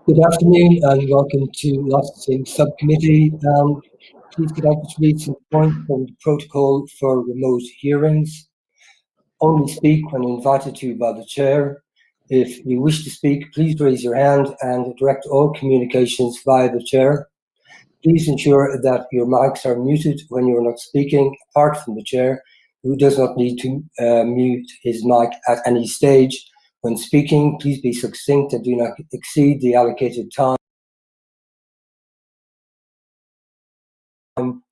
Good afternoon and welcome to Licensing Subcommittee. Please could I just read some points from the protocol for remote hearings. Only speak when invited to by the chair. If you wish to speak, please raise your hand and direct all communications via the chair. Please ensure that your mics are muted when you're not speaking, apart from the chair, who does not need to mute his mic at any stage. When speaking, please be succinct and do not exceed the allocated time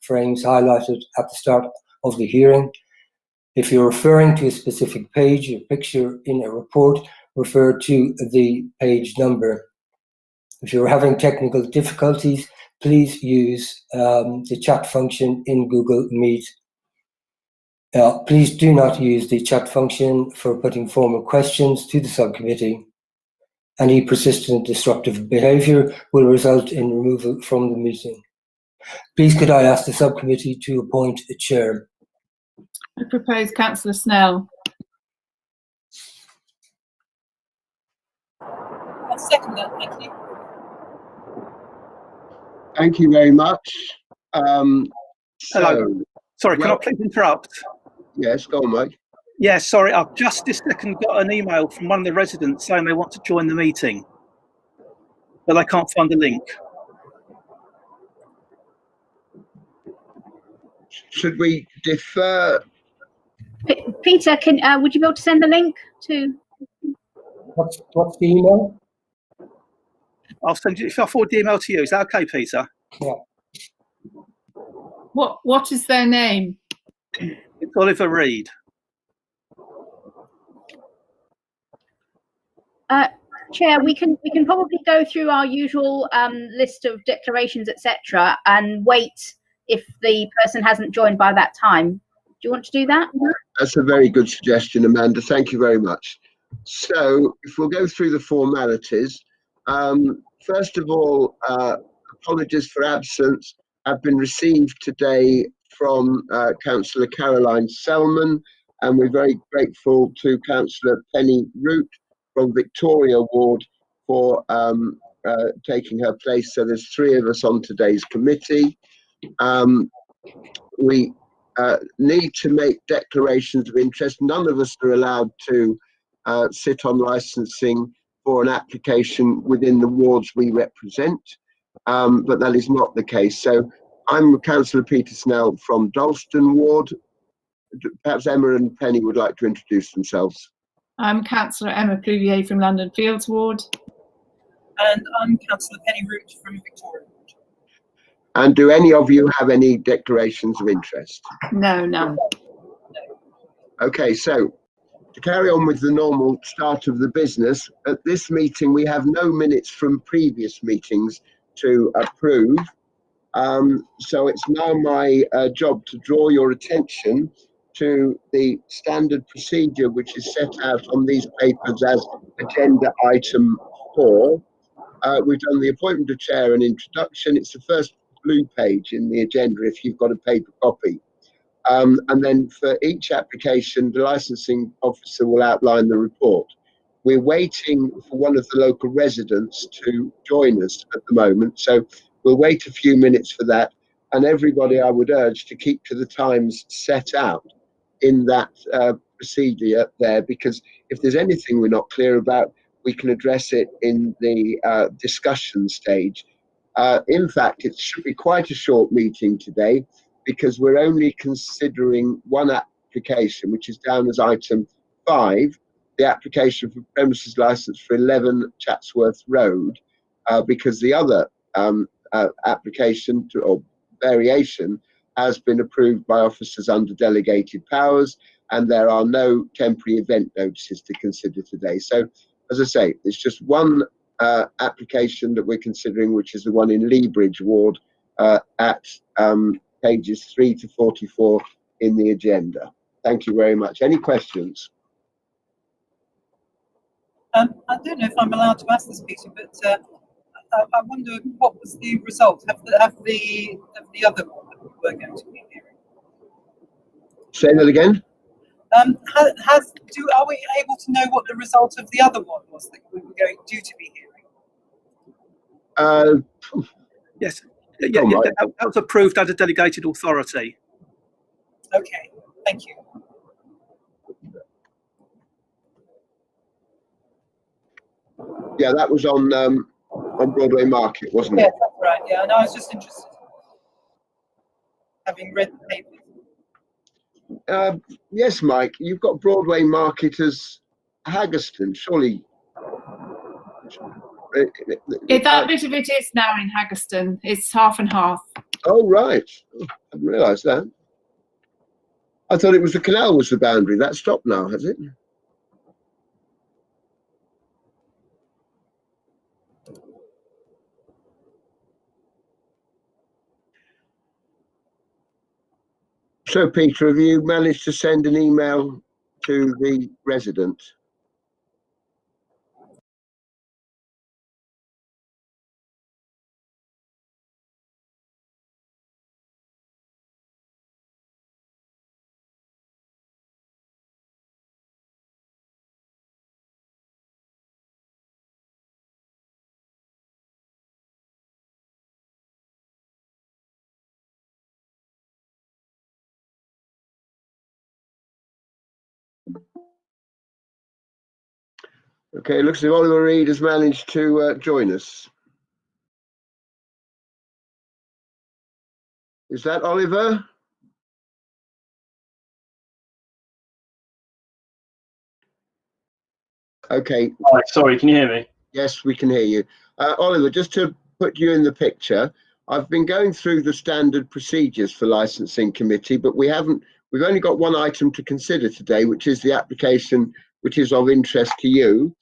frames highlighted at the start of the hearing. If you're referring to a specific page or picture in a report, refer to the page number. If you're having technical difficulties, please use the chat function in Google Meet. Please do not use the chat function for putting formal questions to the subcommittee. Any persistent disruptive behaviour will result in removal from the meeting. Please could I ask the subcommittee to appoint a chair? I propose Councillor Snell. I'll second that, thank you. Thank you very much. Hello. Sorry, can I please interrupt? Yes, go on, Mike. Yeah, sorry, I've just this second got an email from one of the residents saying they want to join the meeting, but they can't find the link. Should we defer? Peter, would you be able to send the link to? What's the email? I'll send you, if I forward the email to you, is that okay, Peter? Yeah. What is their name? It's Oliver Reed. Chair, we can probably go through our usual list of declarations, etc., and wait if the person hasn't joined by that time. Do you want to do that? That's a very good suggestion, Amanda. Thank you very much. So, if we'll go through the formalities, first of all, apologies for absence have been received today from Councillor Caroline Selman, and we're very grateful to Councillor Penny Root from Victoria Ward for taking her place. So there's 3 of us on today's committee. We need to make declarations of interest. None of us are allowed to sit on licensing for an application within the wards we represent, but that is not the case. So I'm Councillor Peter Snell from Dalston Ward. Perhaps Emma and Penny would like to introduce themselves. I'm Councillor Emma Pluvier from London Fields Ward. And I'm Councillor Penny Root from Victoria Ward. And do any of you have any declarations of interest? No, none. Okay, so to carry on with the normal start of the business, at this meeting we have no minutes from previous meetings to approve. So it's now my job to draw your attention to the standard procedure which is set out on these papers as agenda item 4. We've done the appointment of chair and introduction. It's the first blue page in the agenda if you've got a paper copy. And then for each application, the licensing officer will outline the report. We're waiting for one of the local residents to join us at the moment, so we'll wait a few minutes for that. And everybody, I would urge to keep to the times set out in that procedure there, because if there's anything we're not clear about, we can address it in the discussion stage. In fact, it should be quite a short meeting today, because we're only considering one application, which is down as item 5, the application for premises license for 11 Chatsworth Road, because the other application or variation has been approved by officers under delegated powers, and there are no temporary event notices to consider today. So, as I say, it's just one application that we're considering, which is the one in Leabridge Ward at pages 3 to 44 in the agenda. Thank you very much. Any questions? I don't know if I'm allowed to ask this, Peter, but I wonder what was the result? Have the other one that we were going to be hearing? Say that again? Are we able to know what the result of the other one was that we were due to be hearing? Yes. Go on, Mike. That was approved as a delegated authority. Okay, thank you. Yeah, that was on Broadway Market, wasn't Yeah, it? that's right. Yeah, no, I was just interested, having read the papers. Yes, Mike, you've got Broadway Market as Haggerston, surely. That bit of it is now in Haggerston. It's half and half. Oh, right. Oh, I didn't realise that. I thought it was the canal was the boundary. That's stopped now, has it? So, Peter, have you managed to send an email to the resident? Okay, looks like Oliver Reed has managed to join us. Is that Oliver? Okay. Hi, sorry, can you hear me? Yes, we can hear you. Oliver, just to put you in the picture, I've been going through the standard procedures for licensing committee, but we've only got one item to consider today, which is the application which is of interest to you.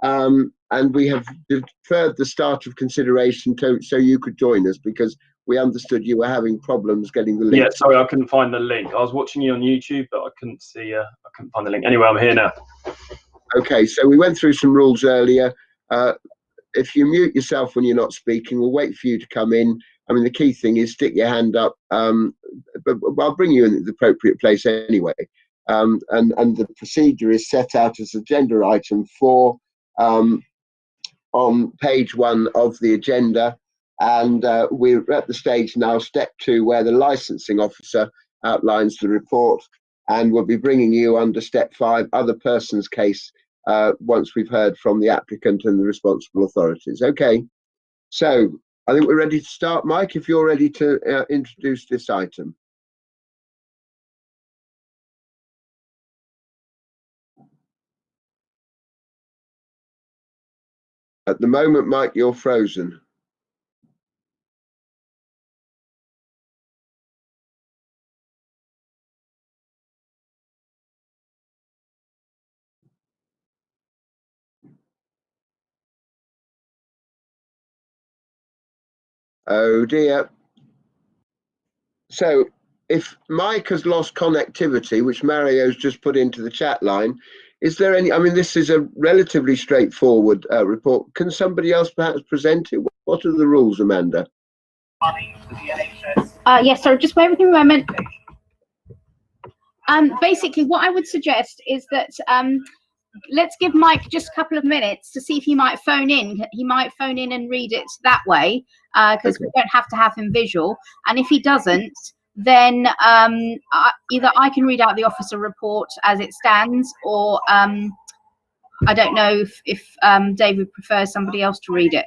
And we have deferred the start of consideration so you could join us because we understood you were having problems getting the link. Yeah, sorry, I couldn't find the link. I was watching you on YouTube, but I couldn't find the link. Anyway, I'm here now. Okay, so we went through some rules earlier. If you mute yourself when you're not speaking, we'll wait for you to come in. I mean, the key thing is stick your hand up, but I'll bring you in the appropriate place anyway. And the procedure is set out as agenda item 4 on page 1 of the agenda. And we're at the stage now, step 2, where the licensing officer outlines the report. And we'll be bringing you under step 5, other person's case, once we've heard from the applicant and the responsible authorities. Okay, so I think we're ready to start. Mike, if you're ready to introduce this item. At the moment, Mike, you're frozen. Oh dear. So if Mike has lost connectivity, which Mario's just put into the chat line, is there any, I mean, this is a relatively straightforward report. Can somebody else perhaps present it? What are the rules, Amanda? Yes, sorry, just wait with me a moment. Basically, what I would suggest is that let's give Mike just a couple of minutes to see if he might phone in. He might phone in and read it that way, because we don't have to have him visual. And if he doesn't, then either I can read out the officer report as it stands, or I don't know if David prefers somebody else to read it.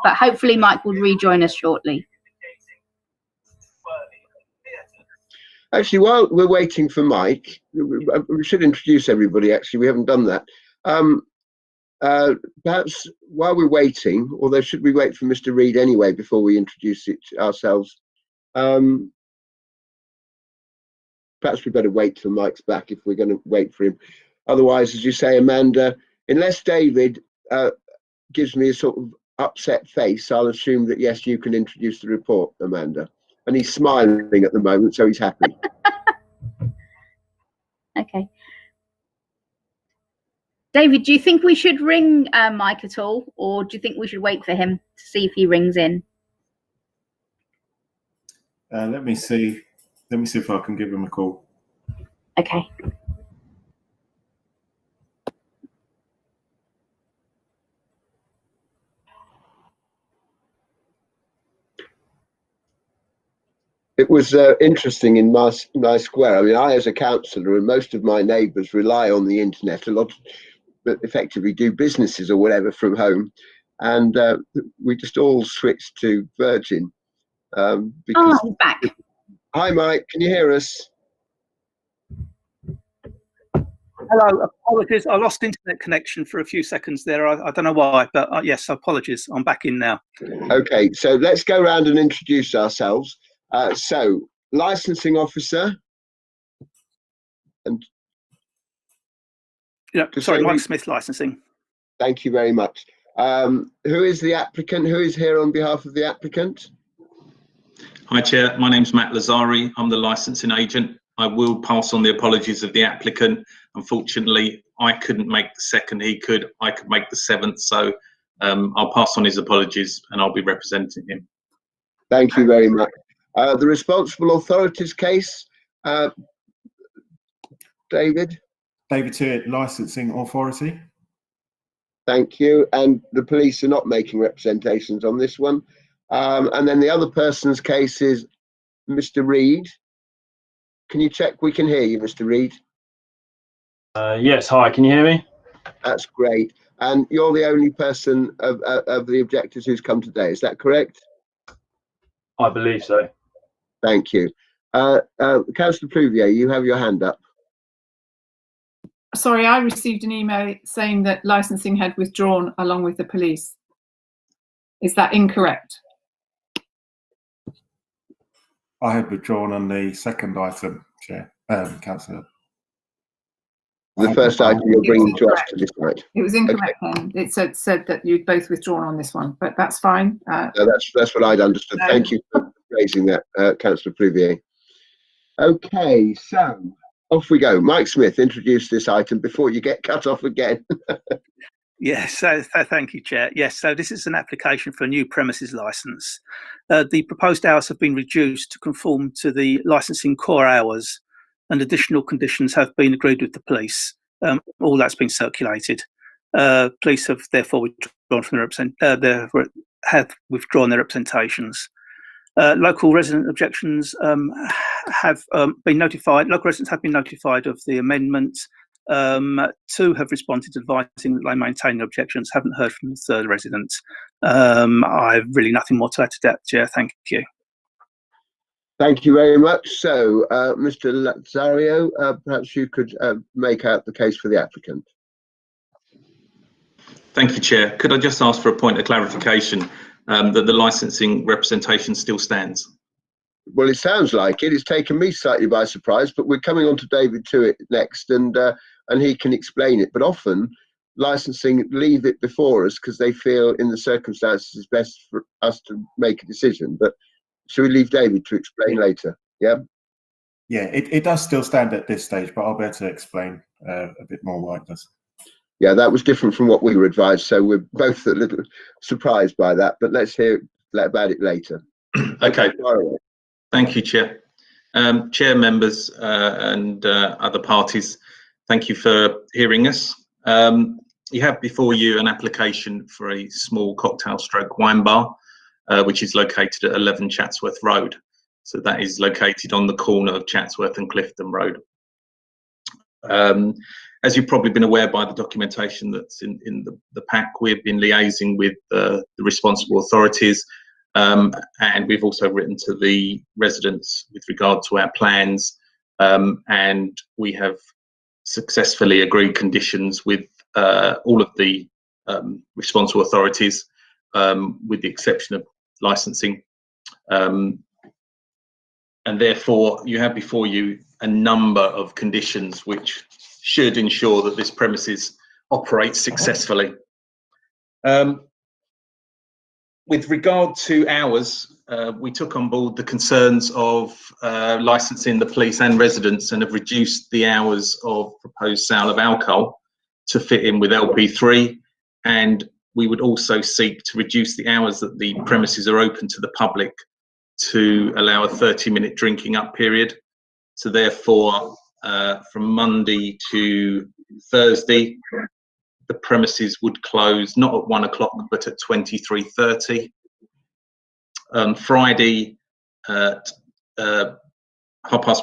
But hopefully Mike will rejoin us shortly. Actually, while we're waiting for Mike, we should introduce everybody. Actually, we haven't done that. Perhaps while we're waiting, although should we wait for Mr. Reed anyway before we introduce it ourselves? Perhaps we better wait till Mike's back if we're going to wait for him. Otherwise, as you say, Amanda, unless David gives me a sort of upset face, I'll assume that yes, you can introduce the report, Amanda. And he's smiling at the moment, so he's happy. Okay. David, do you think we should ring Mike at all, or do you think we should wait for him to see if he rings in? Let me see. Let me see if I can give him a call. Okay. It was interesting in my square. I mean, I, as a councillor, and most of my neighbours rely on the internet a lot, but effectively do businesses or whatever from home, and we just all switched to Virgin. Because... he's back. Hi, Mike. Can you hear us? Hello, apologies. I lost internet connection for a few seconds there. I don't know why, but yes, apologies. I'm back in now. Okay, so let's go around and introduce ourselves. So, licensing officer. And Yeah, sorry, Mike Smith, licensing. Thank you very much. Who is the applicant? Who is here on behalf of the applicant? Hi, Chair. My name's Matt Lazari. I'm the licensing agent. I will pass on the apologies of the applicant. Unfortunately, I couldn't make the second. He could. I could make the 7th. So I'll pass on his apologies and I'll be representing him. Thank you very much. The responsible authorities case, David? David Tewitt, licensing authority. Thank you. And the police are not making representations on this one. And then the other person's case is Mr. Reed. Can you check? We can hear you, Mr. Reed. Yes, hi, can you hear me? That's great. And you're the only person of the objectors who's come today, is that correct? I believe so. Thank you. Councillor Pluvier, you have your hand up. Sorry, I received an email saying that licensing had withdrawn along with the police. Is that incorrect? I had withdrawn on the second item, Chair, Councillor. The first item you're bringing to us to decide. It was incorrect then. It said that you'd both withdrawn on this one, but that's fine. No, that's what I'd understood. No. Thank you for raising that, Councillor Pluvier. Okay, so off we go. Mike Smith, introduce this item before you get cut off again. Yes, so thank you, Chair. Yes, so this is an application for a new premises licence. The proposed hours have been reduced to conform to the licensing core hours, and additional conditions have been agreed with the police. All that's been circulated. Police have therefore withdrawn from have withdrawn their representations. Local resident objections have been notified. Local residents have been notified of the amendment. 2 have responded advising that they maintain their objections. Haven't heard from the 3rd resident. I've really nothing more to add to that, Chair. Thank you. Thank you very much. So, Mr. Lazario, perhaps you could make out the case for the applicant. Thank you, Chair. Could I just ask for a point of clarification that the licensing representation still stands? Well, it sounds like it. It's taken me slightly by surprise, but we're coming on to David Tewitt next, and he can explain it. But often, licensing leave it before us because they feel in the circumstances it's best for us to make a decision. But should we leave David to explain later? Yeah? Yeah, it does still stand at this stage, but I'll be able to explain a bit more why it does. Yeah, that was different from what we were advised, so we're both a little surprised by that, but let's hear about it later. Okay. Thank you, Chair. Chair, members and other parties, thank you for hearing us. You have before you an application for a small cocktail stroke wine bar, which is located at 11 Chatsworth Road. So that is located on the corner of Chatsworth and Clifton Road. As you've probably been aware by the documentation that's in the pack, we've been liaising with the responsible authorities, and we've also written to the residents with regard to our plans, and we have successfully agreed conditions with all of the responsible authorities, with the exception of licensing. And therefore, you have before you a number of conditions which should ensure that this premises operates successfully. With regard to hours, we took on board the concerns of licensing the police and residents and have reduced the hours of proposed sale of alcohol to fit in with LP3, and we would also seek to reduce the hours that the premises are open to the public to allow a 30-minute drinking up period. So therefore, from Monday to Thursday, the premises would close not at 1 o'clock but at 23:30. Friday at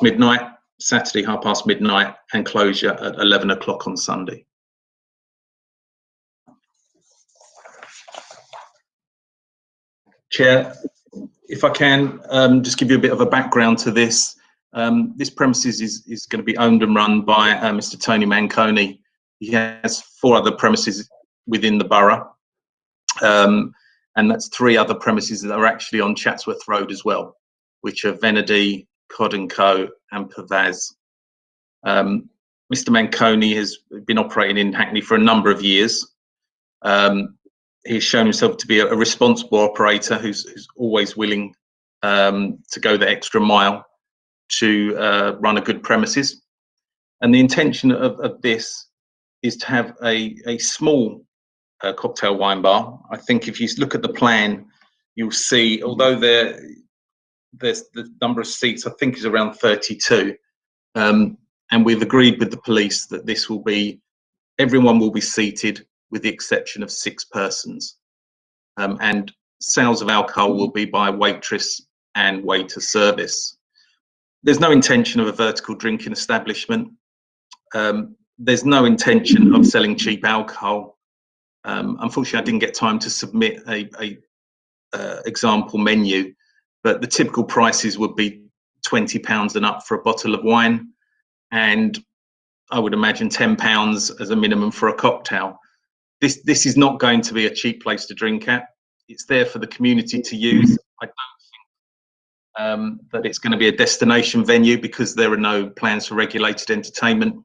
midnight, Saturday midnight, and closure at 11 o'clock on Sunday. Chair, if I can just give you a bit of a background to this. This premises is going to be owned and run by Mr. Tony Manconi. He has 4 other premises within the borough, and that's 3 other premises that are actually on Chatsworth Road as well, which are Venady, Cod & Co and Pavaz. Mr. Manconi has been operating in Hackney for a number of years. He's shown himself to be a responsible operator who's always willing to go the extra mile to run a good premises. And the intention of this is to have a small cocktail wine bar. I think if you look at the plan, you'll see, although there's the number of seats, I think is around 32. And we've agreed with the police that this will be, everyone will be seated with the exception of 6 persons. And sales of alcohol will be by waitress and waiter service. There's no intention of a vertical drinking establishment. There's no intention of selling cheap alcohol. Unfortunately, I didn't get time to submit a example menu, but the typical prices would be £20 and up for a bottle of wine, and I would imagine £10 as a minimum for a cocktail. This is not going to be a cheap place to drink at. It's there for the community to use. I don't think that it's going to be a destination venue because there are no plans for regulated entertainment.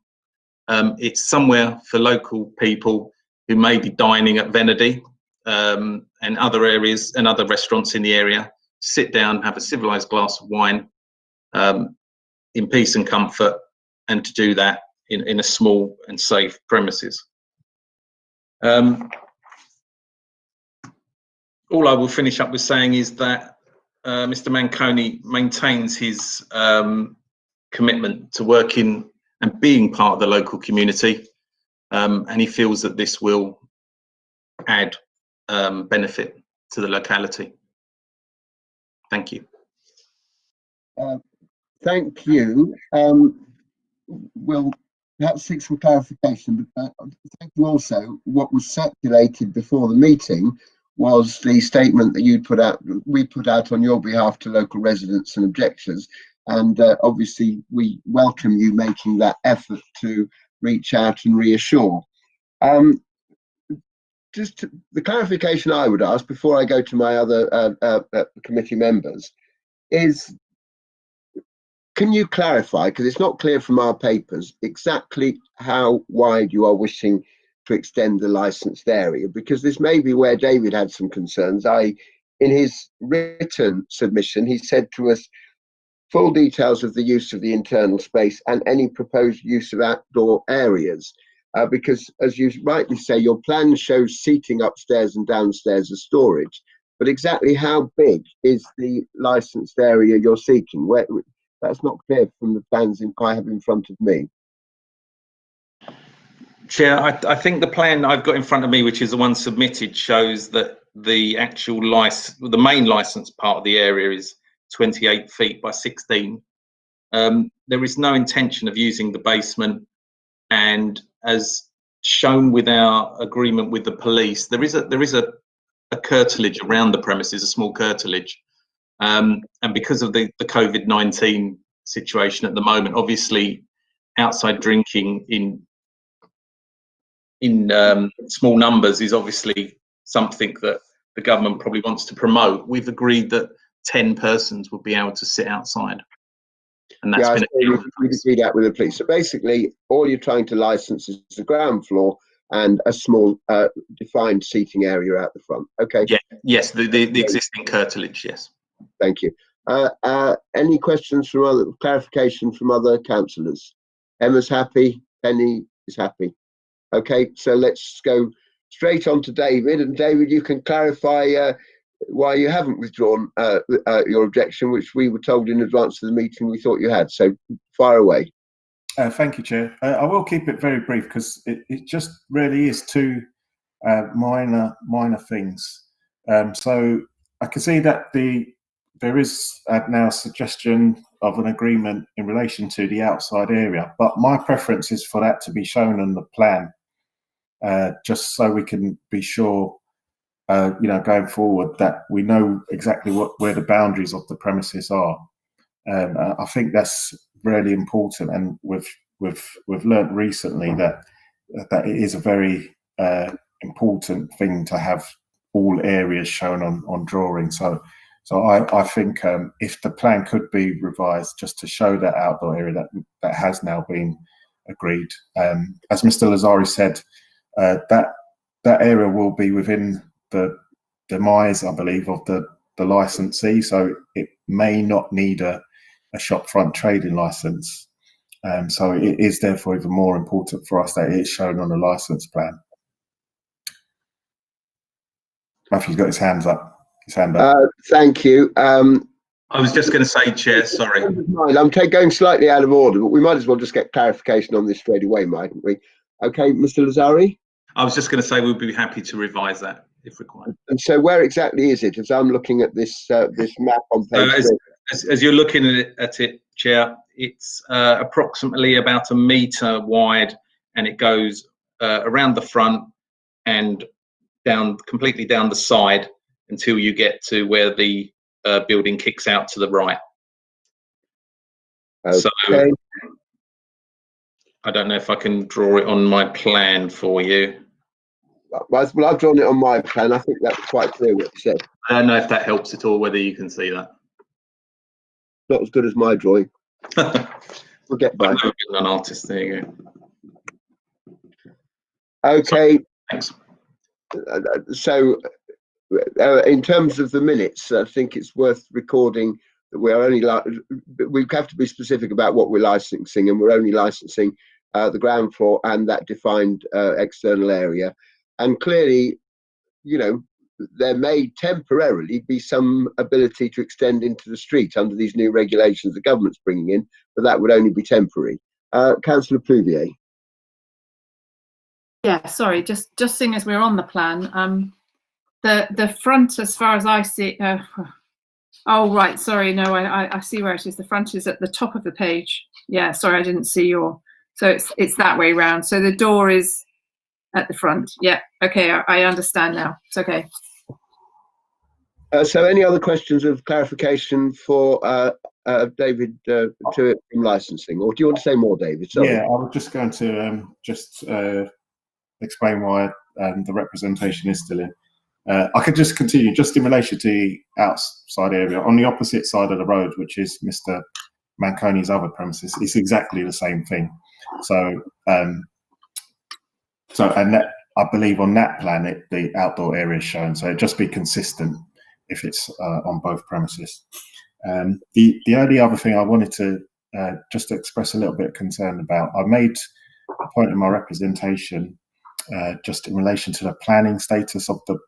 It's somewhere for local people who may be dining at Venady and other areas and other restaurants in the area, sit down, have a civilized glass of wine in peace and comfort, and to do that in a small and safe premises. All I will finish up with saying is that Mr. Manconi maintains his commitment to working and being part of the local community, and he feels that this will add benefit to the locality. Thank you. Thank you. We'll perhaps seek some clarification, but thank you also. What was circulated before the meeting was the statement that we put out on your behalf to local residents and objectors, and obviously we welcome you making that effort to reach out and reassure. Just the clarification I would ask before I go to my other committee members is, can you clarify, because it's not clear from our papers, exactly how wide you are wishing to extend the licensed area? Because this may be where David had some concerns. In his written submission, he said to us, full details of the use of the internal space and any proposed use of outdoor areas. Because, as you rightly say, your plan shows seating upstairs and downstairs as storage. But exactly how big is the licensed area you're seeking? That's not clear from the plans I have in front of me. Chair, I think the plan I've got in front of me, which is the one submitted, shows that the actual the main license part of the area is 28 feet by 16. There is no intention of using the basement, and as shown with our agreement with the police, there is a curtilage around the premises, a small curtilage. And because of the COVID-19 situation at the moment, obviously outside drinking in small numbers is obviously something that the government probably wants to promote. We've agreed that 10 persons would be able to sit outside. And that's we agreed that with the police. So basically, all you're trying to license is the ground floor and a small defined seating area out the front. Okay. Yeah. Yes, the existing curtilage. Yes. Thank you. Any questions from clarification from other councillors? Emma's happy. Penny is happy. Okay, so let's go straight on to David. And David, you can clarify why you haven't withdrawn your objection, which we were told in advance of the meeting we thought you had. So fire away. Thank you, Chair. I will keep it very brief because it just really is 2 minor things. So I can see that the there is now a suggestion of an agreement in relation to the outside area, but my preference is for that to be shown on the plan, just so we can be sure, going forward, that we know exactly where the boundaries of the premises are. I think that's really important, and we've learnt recently that it is a very important thing to have all areas shown on drawing. So I think if the plan could be revised just to show that outdoor area that has now been agreed, as Mr. Lazzari said, that area will be within the demise, I believe, of the licensee, so it may not need a shop front trading license. So it is therefore even more important for us that it's shown on the license plan. Matthew's got his hand up. Thank you. I was just going to say, Chair, sorry. I'm going slightly out of order, but we might as well just get clarification on this straight away, mightn't we? Okay, Mr. Lazzari? I was just going to say we'd be happy to revise that if required. And so where exactly is it? As I'm looking at this this map on page as you're looking at it, Chair, it's approximately about 1 metre wide, and it goes around the front and completely down the side until you get to where the building kicks out to the right. Okay. So I don't know if I can draw it on my plan for you. Well, I've drawn it on my plan. I think that's quite clear what you said. I don't know if that helps at all, whether you can see that. Not as good as my drawing. We'll get by. I'm an artist. There you go. Okay. Thanks. So, in terms of the minutes, I think it's worth recording that we are only we have to be specific about what we're licensing, and we're only licensing the ground floor and that defined external area. And clearly, there may temporarily be some ability to extend into the street under these new regulations the government's bringing in, but that would only be temporary. Councillor Pluvier. Yeah, sorry, just seeing as we're on the plan, the front, as far as I see, oh right, sorry, no, I see where it is. The front is at the top of the page. Yeah, sorry, I didn't see so it's that way round. So the door is at the front. Yeah, okay, I understand now. It's okay. So any other questions of clarification for David to it from licensing, or do you want to say more, David? Sorry. Yeah, I was just going to explain why the representation is still in. I could just continue, just in relation to the outside area. On the opposite side of the road, which is Mr. Manconi's other premises, it's exactly the same thing. So, and that, I believe on that plan, the outdoor area is shown, so it'd just be consistent if it's on both premises. The only other thing I wanted to just express a little bit of concern about, I made a point in my representation just in relation to the planning status of the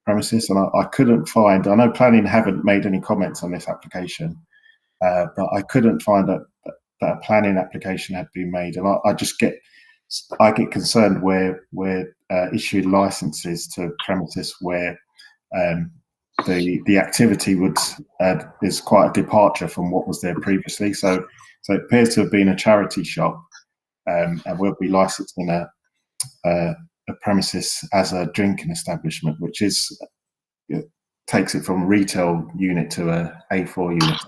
premises, and I couldn't find, I know planning haven't made any comments on this application, but I couldn't find that a planning application had been made, and I get concerned where issued licenses to premises where the activity is quite a departure from what was there previously. So it appears to have been a charity shop, and we'll be licensing a premises as a drinking establishment, which takes it from a retail unit to a A4 unit.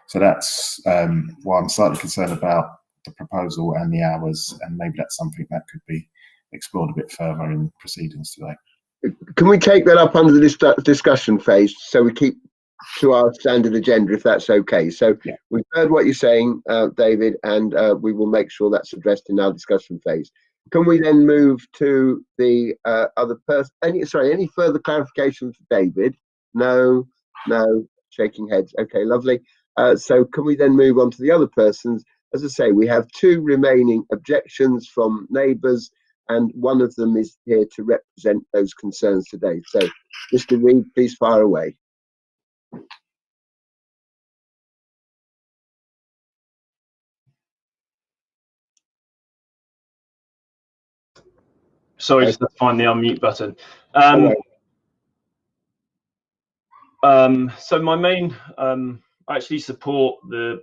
So that's why I'm slightly concerned about the proposal and the hours, and maybe that's something that could be explored a bit further in proceedings today. Can we take that up under the discussion phase, so we keep to our standard agenda, if that's okay? So yeah. We've heard what you're saying, David, and we will make sure that's addressed in our discussion phase. Can we then move to the other person? Any further clarification for David? No, shaking heads. Okay, lovely. So can we then move on to the other persons? As I say, we have 2 remaining objections from neighbours, and one of them is here to represent those concerns today. So, Mr. Reid, please fire away. Sorry, just to find the unmute button. So my main, I actually support the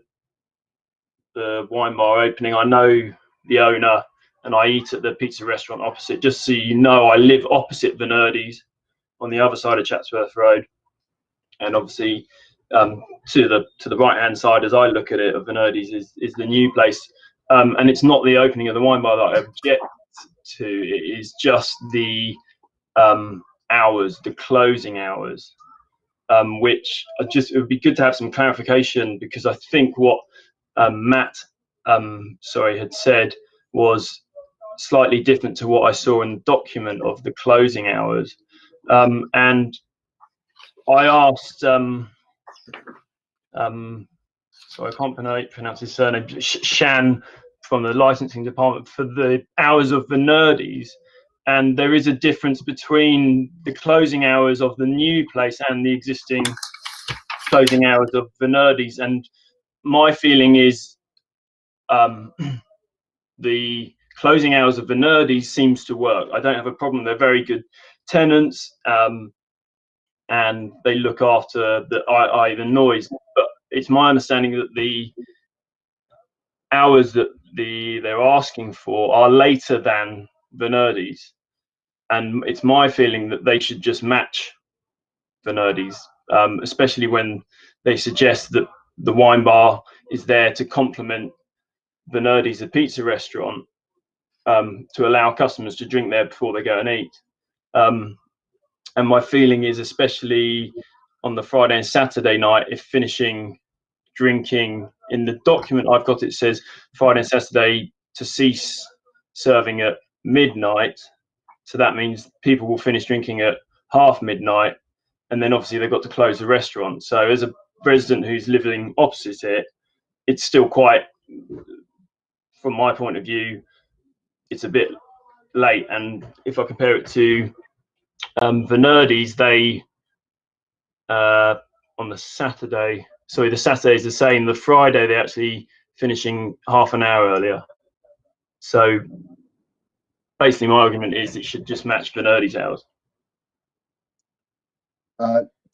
wine bar opening. I know the owner, and I eat at the pizza restaurant opposite. Just so you know, I live opposite Vernardi's on the other side of Chatsworth Road, and obviously to the right hand side, as I look at it, of Vernardi's is the new place, and it's not the opening of the wine bar that I object to. It is just the hours, the closing hours, which it would be good to have some clarification, because I think what Matt had said was slightly different to what I saw in the document of the closing hours. And I asked, so I can't pronounce his surname, Shan from the licensing department, for the hours of Vernardi's. And there is a difference between the closing hours of the new place and the existing closing hours of Vernardi's. And my feeling is the closing hours of Vernardi's seems to work. I don't have a problem. They're very good tenants, and they look after the noise. But it's my understanding that the hours that they're asking for are later than Vernardi's, and it's my feeling that they should just match Vernardi's, especially when they suggest that the wine bar is there to complement Vernardi's, a pizza restaurant, to allow customers to drink there before they go and eat. And my feeling is, especially on the Friday and Saturday night, if finishing drinking, in the document I've got, it says Friday and Saturday to cease serving at midnight. So that means people will finish drinking at half midnight, and then obviously they've got to close the restaurant. So as a resident who's living opposite it, it's still quite, from my point of view, it's a bit late. And if I compare it to Vernardi's, they on the Saturday, sorry, the Saturday is the same. The Friday they're actually finishing half an hour earlier. So basically my argument is it should just match Vernardi's hours.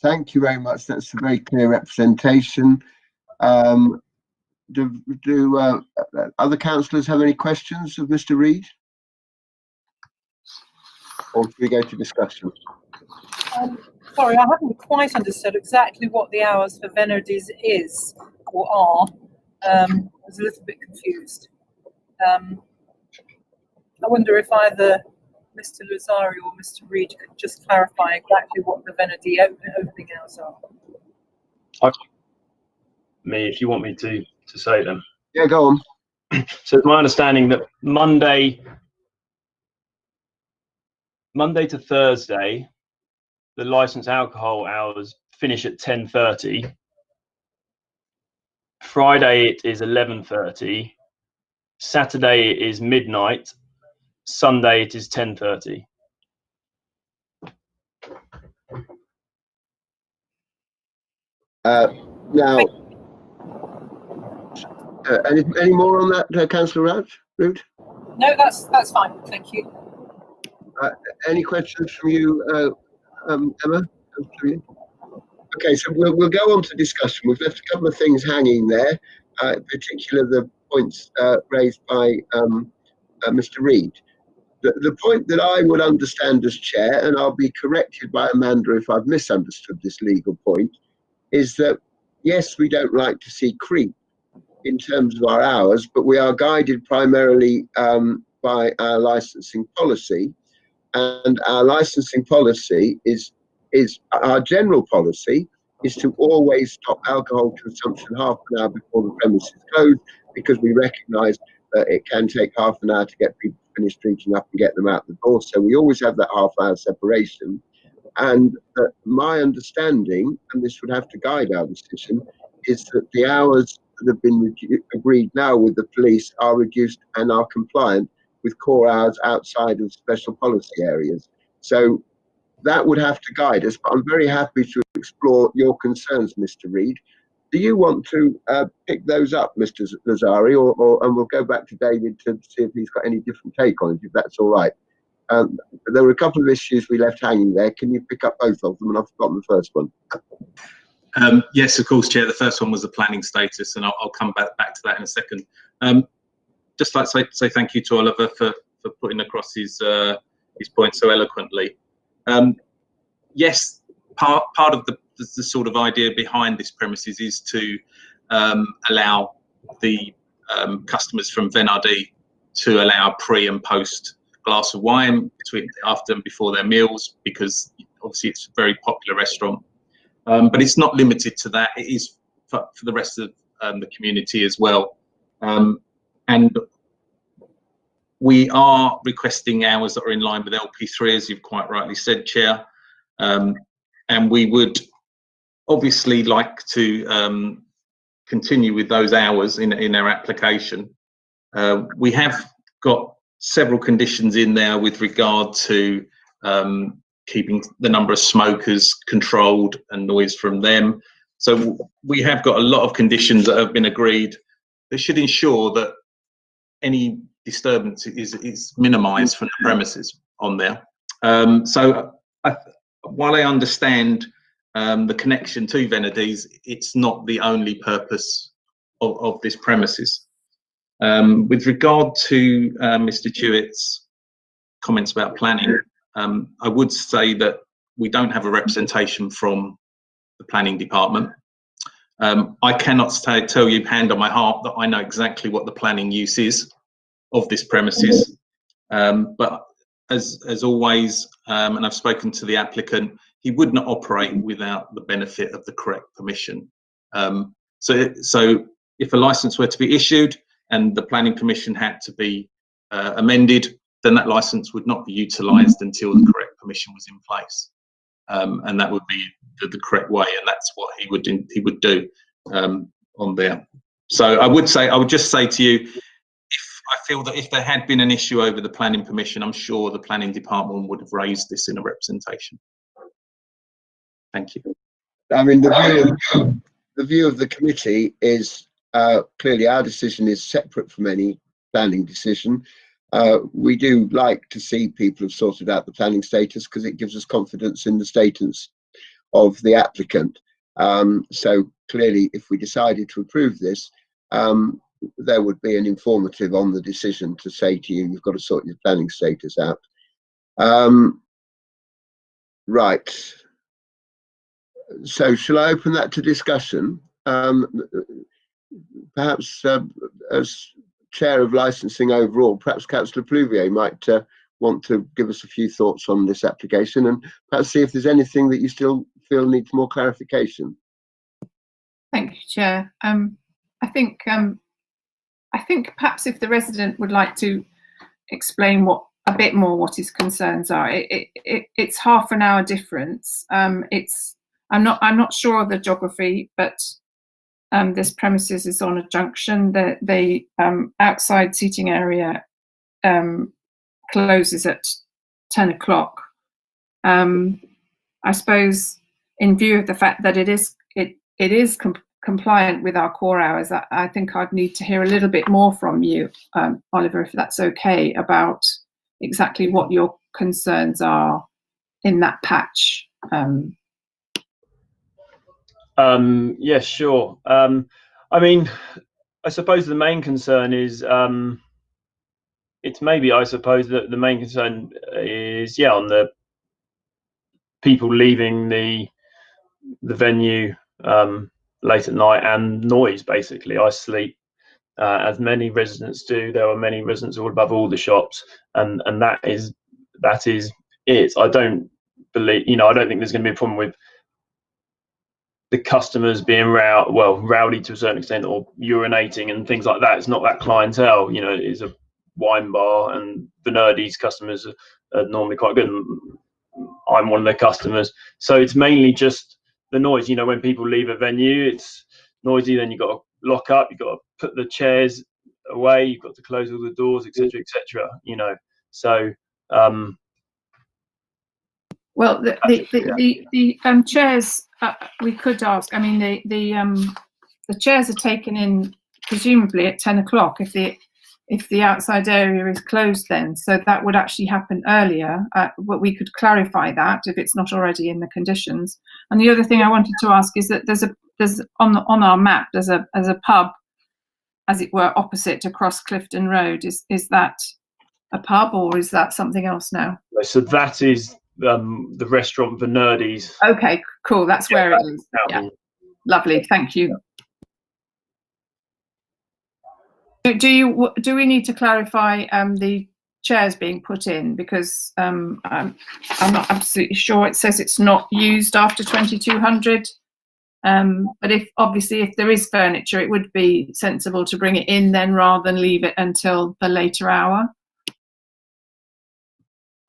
Thank you very much. That's a very clear representation. Do other councillors have any questions of Mr. Reid? Or should we go to discussion? Sorry, I haven't quite understood exactly what the hours for Vernardi's is or are. I was a little bit confused. I wonder if either Mr. Lazzari or Mr. Reid could just clarify exactly what the Vernardi opening hours are. If you want me to say them. Yeah, go on. So it's my understanding that Monday to Thursday, the licensed alcohol hours finish at 10:30. Friday it is 11:30. Saturday it is midnight. Sunday it is 10:30. Now, any more on that, Councillor Root? No, that's fine. Thank you. Any questions from you, Emma? Okay, so we'll go on to discussion. We've left a couple of things hanging there, in particular the points raised by Mr. Reid. The point that I would understand as chair, and I'll be corrected by Amanda if I've misunderstood this legal point, is that yes, we don't like to see creep in terms of our hours, but we are guided primarily by our licensing policy, and our licensing policy is our general policy is to always stop alcohol consumption half an hour before the premises close, because we recognise that it can take half an hour to get people to finish drinking up and get them out the door. So we always have that half-hour separation. And my understanding, and this would have to guide our decision, is that the hours that have been agreed now with the police are reduced and are compliant with core hours outside of special policy areas. So that would have to guide us, but I'm very happy to explore your concerns, Mr. Reid. Do you want to pick those up, Mr. Lazzari, and we'll go back to David to see if he's got any different take on it, if that's all right. There were a couple of issues we left hanging there. Can you pick up both of them? And I've forgotten the first one. Yes, of course, Chair. The first one was the planning status, and I'll come back to that in a second. Just like to say thank you to Oliver for putting across his points so eloquently. Yes, part of the sort of idea behind this premises is to allow the customers from Venardi to allow pre and post glass of wine after and before their meals, because obviously it's a very popular restaurant. But it's not limited to that. It is for the rest of the community as well. And we are requesting hours that are in line with LP3, as you've quite rightly said, Chair. And we would obviously like to continue with those hours in our application. We have got several conditions in there with regard to keeping the number of smokers controlled and noise from them. So we have got a lot of conditions that have been agreed that should ensure that any disturbance is minimised from the premises on there. While I understand the connection to Venardi's, it's not the only purpose of this premises. With regard to Mr. Jewett's comments about planning, I would say that we don't have a representation from the planning department. I cannot tell you hand on my heart that I know exactly what the planning use is of this premises. But as always, and I've spoken to the applicant, he would not operate without the benefit of the correct permission. So if a license were to be issued and the planning permission had to be amended, then that license would not be utilised until the correct permission was in place, and that would be the correct way, and that's what he would do on there. So I would just say to you, I feel that if there had been an issue over the planning permission, I'm sure the planning department would have raised this in a representation. Thank you. I mean, the view of the committee is clearly our decision is separate from any planning decision. We do like to see people have sorted out the planning status because it gives us confidence in the status of the applicant. So clearly, if we decided to approve this, there would be an informative on the decision to say to you, you've got to sort your planning status out. Right. So shall I open that to discussion? Perhaps as Chair of Licensing overall, perhaps Councillor Plouvier might want to give us a few thoughts on this application and perhaps see if there's anything that you still feel needs more clarification. Thank you, Chair. I think perhaps if the resident would like to explain a bit more what his concerns are. It's half an hour difference. I'm not sure of the geography, but this premises is on a junction. The outside seating area closes at 10 o'clock. I suppose in view of the fact that it is compliant with our core hours, I think I'd need to hear a little bit more from you, Oliver, if that's okay, about exactly what your concerns are in that patch. Yeah, sure. I mean, I suppose the main concern is it's maybe, I suppose that the main concern is, yeah, on the people leaving the venue late at night and noise. Basically, I sleep as many residents do. There are many residents all above all the shops, and that is it. I don't believe, I don't think there's going to be a problem with the customers being rowdy to a certain extent, or urinating and things like that. It's not that clientele. It's a wine bar, and Venardi's customers are normally quite good. I'm one of their customers, so it's mainly just the noise. When people leave a venue, it's noisy. Then you've got to lock up. You've got to put the chairs away. You've got to close all the doors, etc., etc. So. Well, the chairs, we could ask. I mean, the chairs are taken in presumably at 10 o'clock. If if the outside area is closed then. So that would actually happen earlier, but we could clarify that if it's not already in the conditions. And the other thing I wanted to ask is that there's on our map, there's a pub, as it were, opposite across Clifton Road. Is that a pub or is that something else now? So that is the restaurant Vernardi's. Okay, cool. That's where it is. Yeah. Lovely. Thank you. Do we need to clarify the chairs being put in, because I'm not absolutely sure. It says it's not used after 2200. But if there is furniture, it would be sensible to bring it in then rather than leave it until the later hour.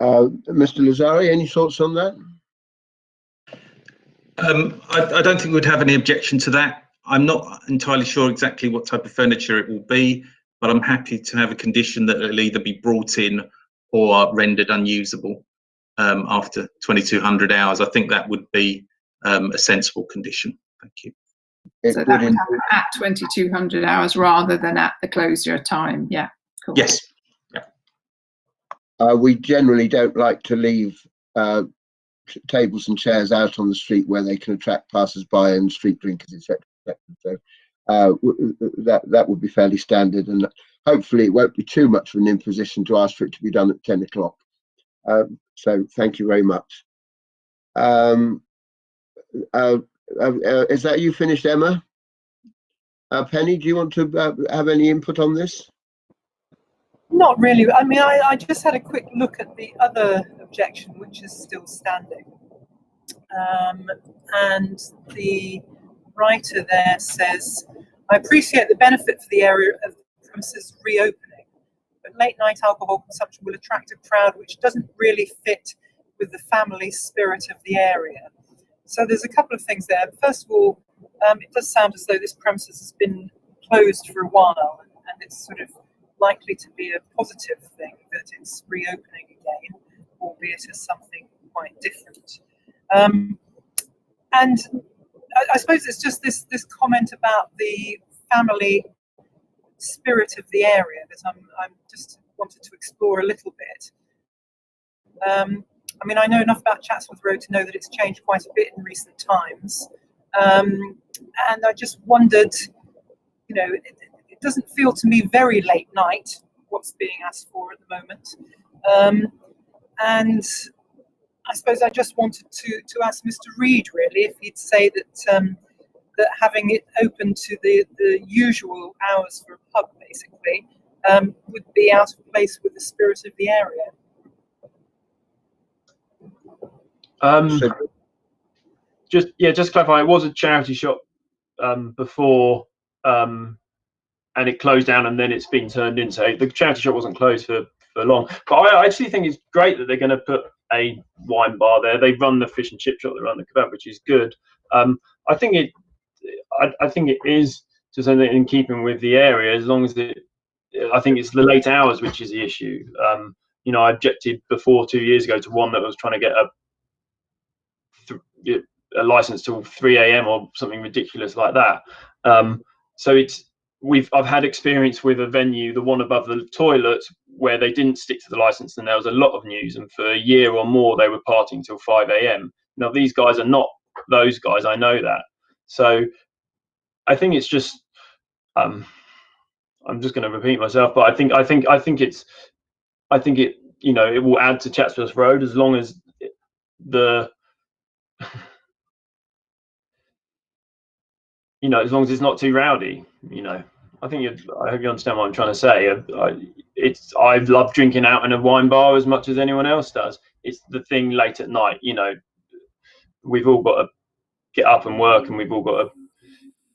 Mr. Lazzari, any thoughts on that? I don't think we'd have any objection to that. I'm not entirely sure exactly what type of furniture it will be, but I'm happy to have a condition that it'll either be brought in or rendered unusable after 2200 hours. I think that would be a sensible condition. Thank you. So that would happen at 2200 hours rather than at the closure time. Yeah, cool. Yes. We generally don't like to leave tables and chairs out on the street where they can attract passers-by and street drinkers, etc. So that would be fairly standard, and hopefully it won't be too much of an imposition to ask for it to be done at 10 o'clock. So thank you very much. Is that you finished, Emma? Penny, do you want to have any input on this? Not really. I mean, I just had a quick look at the other objection, which is still standing. And the writer there says, I appreciate the benefit for the area of the premises reopening, but late night alcohol consumption will attract a crowd which doesn't really fit with the family spirit of the area. So there's a couple of things there. First of all, it does sound as though this premises has been closed for a while, and it's sort of likely to be a positive thing that it's reopening again, albeit as something quite different. And I suppose it's just this comment about the family spirit of the area that I'm just wanted to explore a little bit. I mean, I know enough about Chatsworth Road to know that it's changed quite a bit in recent times. And I just wondered, you know, it doesn't feel to me very late night, what's being asked for at the moment. And I suppose I just wanted to ask Mr. Reid, really, if he'd say that that having it open to the usual hours for a pub, basically, would be out of place with the spirit of the area. Just clarify, it was a charity shop before, and it closed down, and then it's been turned into. The charity shop wasn't closed for long, but I actually think it's great that they're going to put a wine bar there. They run the fish and chip shop, they run the kebab, which is good. I think it is to something in keeping with the area, as long as I think it's the late hours which is the issue. You know, I objected before 2 years ago to one that was trying to get a license till 3 a.m. or something ridiculous like that. So I've had experience with a venue, the one above the toilet, where they didn't stick to the license, and there was a lot of news, and for a year or more they were partying till 5 a.m. Now these guys are not those guys, I know that. So I think it's just I'm just going to repeat myself, but I think it, you know, it will add to Chatsworth Road as long as you know, as long as it's not too rowdy, you know. I hope you understand what I'm trying to say. I love drinking out in a wine bar as much as anyone else does. It's the thing late at night, you know. We've all got to get up and work, and we've all got to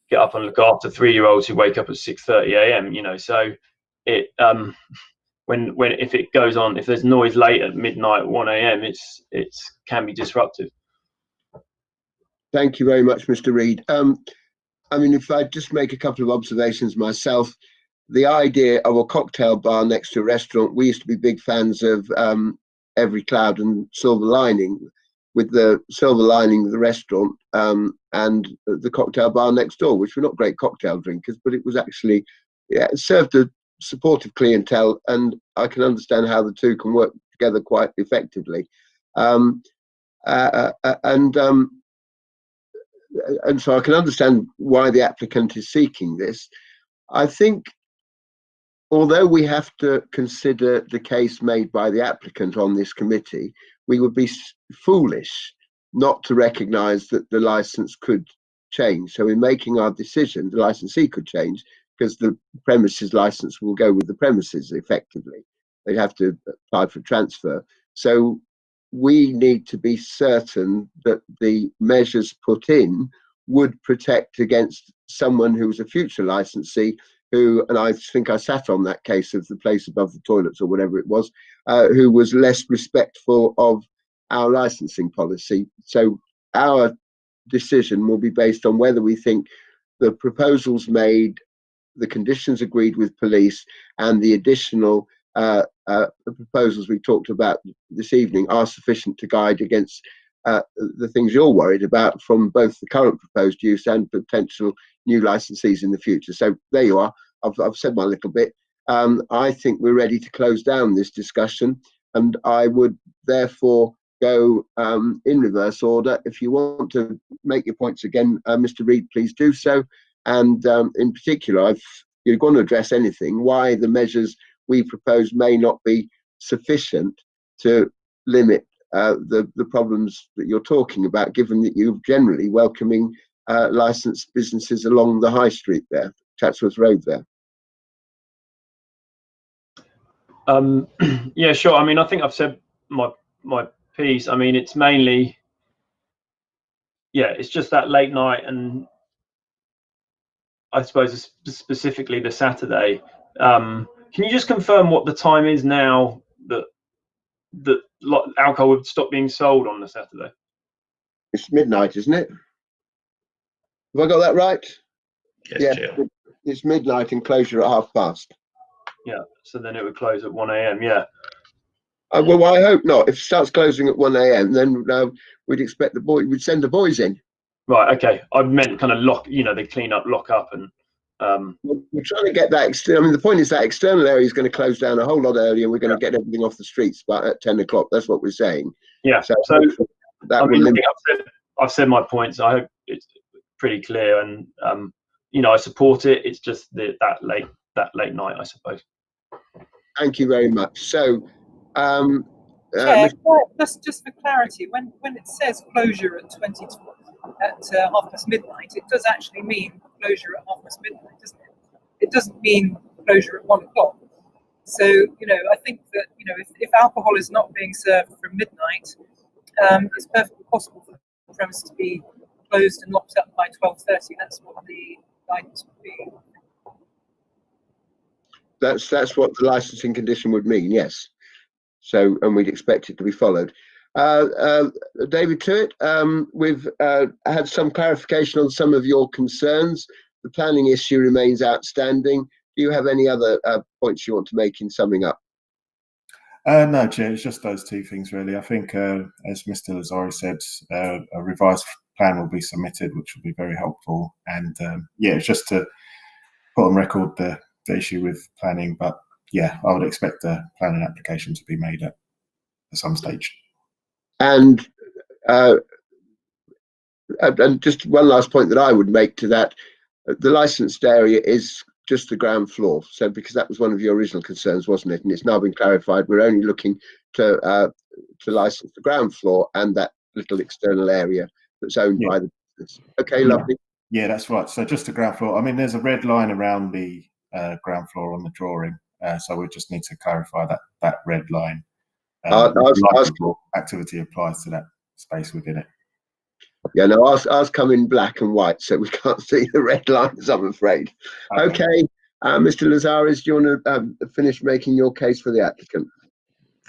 get up and look after 3-year-olds who wake up at 6:30 a.m. You know, so it if it goes on, if there's noise late at midnight, 1 a.m., it can be disruptive. Thank you very much, Mr. Reid. I mean, if I just make a couple of observations myself, the idea of a cocktail bar next to a restaurant, we used to be big fans of Every Cloud and Silver Lining, with the Silver Lining of the restaurant and the cocktail bar next door, which were not great cocktail drinkers, but it was actually, it served a supportive clientele, and I can understand how the two can work together quite effectively. And so I can understand why the applicant is seeking this. I think, although we have to consider the case made by the applicant on this committee, we would be foolish not to recognise that the licence could change. So in making our decision, the licensee could change, because the premises licence will go with the premises effectively. They'd have to apply for transfer. So we need to be certain that the measures put in would protect against someone who's a future licensee who, and I think I sat on that case of the place above the toilets or whatever it was, who was less respectful of our licensing policy. So our decision will be based on whether we think the proposals made, the conditions agreed with police, and the additional proposals we talked about this evening are sufficient to guide against the things you're worried about from both the current proposed use and potential new licensees in the future. So there you are. I've said my little bit. I think we're ready to close down this discussion, and I would therefore go in reverse order. If you want to make your points again, Mr. Reid, please do so. And in particular, if you're going to address anything, why the measures we propose may not be sufficient to limit the problems that you're talking about, given that you're generally welcoming licensed businesses along the high street there, Chatsworth Road there. Yeah, sure. I mean, I think I've said my piece. I mean, it's mainly, yeah, it's just that late night, and I suppose specifically the Saturday. Can you just confirm what the time is now that alcohol would stop being sold on the Saturday? It's midnight, isn't it? Have I got that right? Yes, yeah, Chair. it's midnight and closure at past. Yeah, so then it would close at 1 a.m. Yeah. Well, I hope not. If it starts closing at 1 a.m, then we'd expect we'd send the boys in. Right. Okay. I meant kind of lock. You know, they clean up, lock up, and. We're trying to get that I mean, the point is that external area is going to close down a whole lot earlier. We're going to get everything off the streets by at 10 o'clock. That's what we're saying. Yeah. So that I mean, will I've said my points. I hope it's pretty clear, and you know, I support it. It's just that late night, I suppose. Thank you very much. So, Chair, just for clarity, when it says closure at half-past midnight, it does actually mean closure at half-past midnight, doesn't it? It doesn't mean closure at 1 o'clock. So, you know, I think that, you know, if alcohol is not being served from midnight, it's perfectly possible for the premise to be closed and locked up by 12:30. That's what the guidance would be. that's what the licensing condition would mean, yes. So, and we'd expect it to be followed. David Tuitt, we've had some clarification on some of your concerns. The planning issue remains outstanding. Do you have any other points you want to make in summing up? No, Chair, it's just those two things really. I think, as Mr. Lazzari said, a revised plan will be submitted, which will be very helpful. And yeah, it's just to put on record the issue with planning. But yeah, I would expect a planning application to be made at some stage. And just one last point that I would make to that, the licensed area is just the ground floor. So because that was one of your original concerns, wasn't it? And it's now been clarified. We're only looking to license the ground floor and that little external area that's owned by the business. Okay, lovely. Yeah, that's right. So just the ground floor. I mean, there's a red line around the ground floor on the drawing. So we just need to clarify that red line. Activity applies to that space within it. Yeah, no, ours come in black and white, so we can't see the red lines, I'm afraid. Okay, Mr. Lazaris, do you want to finish making your case for the applicant?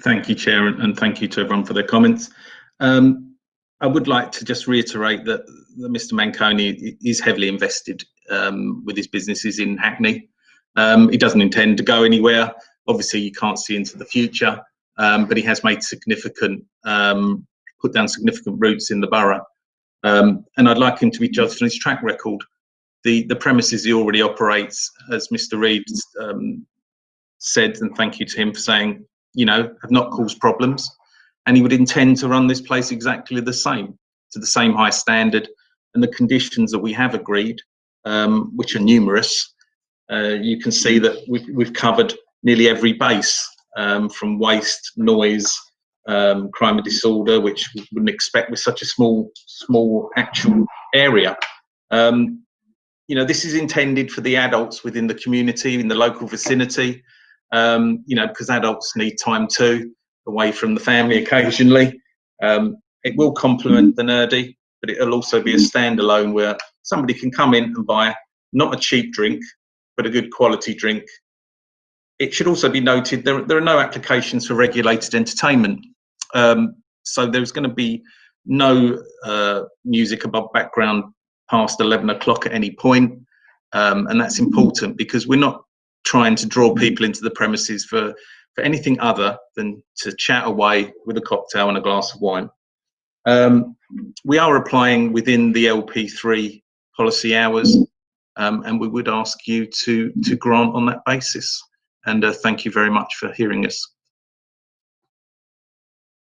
Thank you, Chair, and thank you to everyone for their comments. I would like to just reiterate that Mr. Manconi is heavily invested with his businesses in Hackney. He doesn't intend to go anywhere. Obviously, you can't see into the future, but he has made put down significant roots in the borough. And I'd like him to be judged on his track record. The premises he already operates, as Mr. Reid said, and thank you to him for saying, you know, have not caused problems, and he would intend to run this place exactly the same, to the same high standard, and the conditions that we have agreed, which are numerous. You can see that we've covered nearly every base, from waste, noise, crime and disorder, which we wouldn't expect with such a small actual area. You know, this is intended for the adults within the community, in the local vicinity, you know, because adults need time too, away from the family occasionally. It will complement the Nerdy, but it'll also be a standalone where somebody can come in and buy not a cheap drink, but a good quality drink. It should also be noted there are no applications for regulated entertainment. So there's going to be no music above background past 11 o'clock at any point. And that's important because we're not trying to draw people into the premises for anything other than to chat away with a cocktail and a glass of wine. We are applying within the LP3 policy hours, and we would ask you to grant on that basis. And thank you very much for hearing us.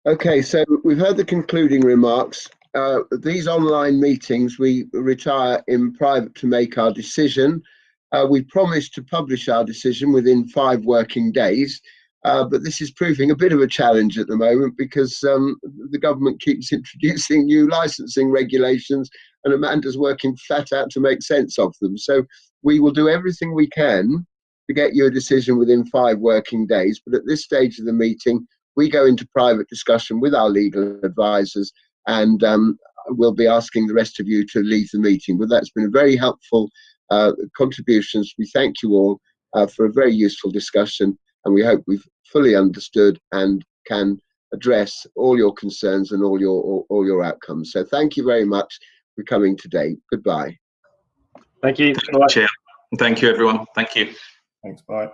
Okay, so we've heard the concluding remarks. These online meetings, we retire in private to make our decision. We promised to publish our decision within 5 working days, but this is proving a bit of a challenge at the moment because the government keeps introducing new licensing regulations and Amanda's working flat out to make sense of them. So we will do everything we can to get you a decision within 5 working days, but at this stage of the meeting, we go into private discussion with our legal advisors, and we'll be asking the rest of you to leave the meeting. But that's been a very helpful contributions. We thank you all for a very useful discussion, and we hope we've fully understood and can address all your concerns and all your outcomes. So thank you very much for coming today. Goodbye. Thank you. Chair. Thank you, everyone. Thank you. Thanks, bye.